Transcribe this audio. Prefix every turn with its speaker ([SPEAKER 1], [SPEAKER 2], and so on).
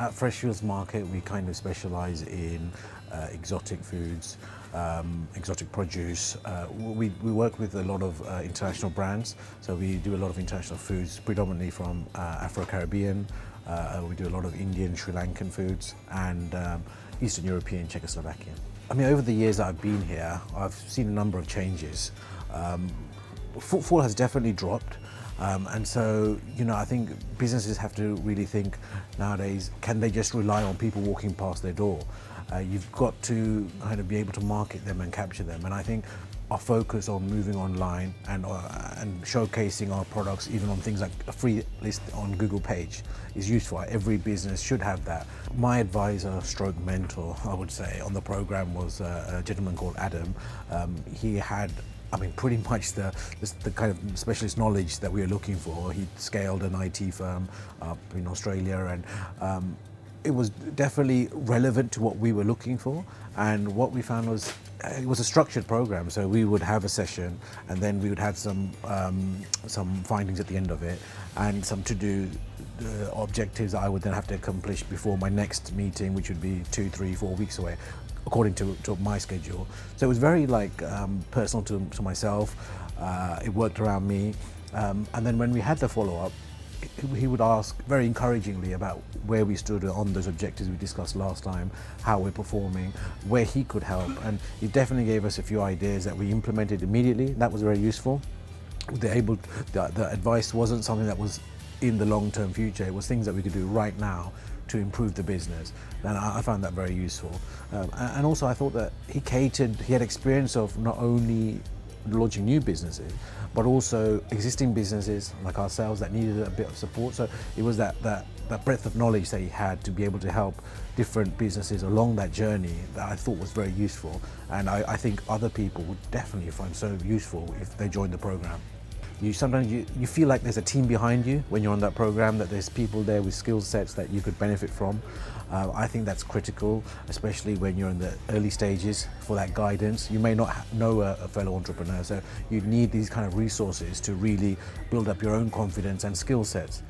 [SPEAKER 1] At Freshfields Market, we kind of specialise in exotic foods, exotic produce. We work with a lot of international brands, so we do a lot of international foods, predominantly from Afro-Caribbean. We do a lot of Indian, Sri Lankan foods, and Eastern European, Czechoslovakian. I mean, over the years that I've been here, I've seen a number of changes. Footfall has definitely dropped. And so, I think businesses have to really think nowadays, can they just rely on people walking past their door? You've got to kind of be able to market them and capture them. And I think our focus on moving online and showcasing our products, even on things like a free list on Google page, is useful. Every business should have that. My advisor stroke mentor, I would say, on the program was a gentleman called Adam. He had pretty much the kind of specialist knowledge that we were looking for. He scaled an IT firm up in Australia, and it was definitely relevant to what we were looking for. And what we found was it was a structured program. So we would have a session, and then we would have some findings at the end of it, and some to-do objectives I would then have to accomplish before my next meeting, which would be 2, 3, 4 weeks away, according to my schedule. So it was very personal to myself. It worked around me. And then when we had the follow-up, he would ask very encouragingly about where we stood on those objectives we discussed last time, how we're performing, where he could help. And he definitely gave us a few ideas that we implemented immediately. That was very useful. The advice wasn't something that was in the long-term future. It was things that we could do right now to improve the business, and I found that very useful. And also I thought that he had experience of not only launching new businesses, but also existing businesses like ourselves that needed a bit of support. So it was that breadth of knowledge that he had to be able to help different businesses along that journey that I thought was very useful. And I think other people would definitely find so useful if they joined the program. Sometimes you feel like there's a team behind you when you're on that program, that there's people there with skill sets that you could benefit from. I think that's critical, especially when you're in the early stages, for that guidance. You may not know a fellow entrepreneur, so you need these kind of resources to really build up your own confidence and skill sets.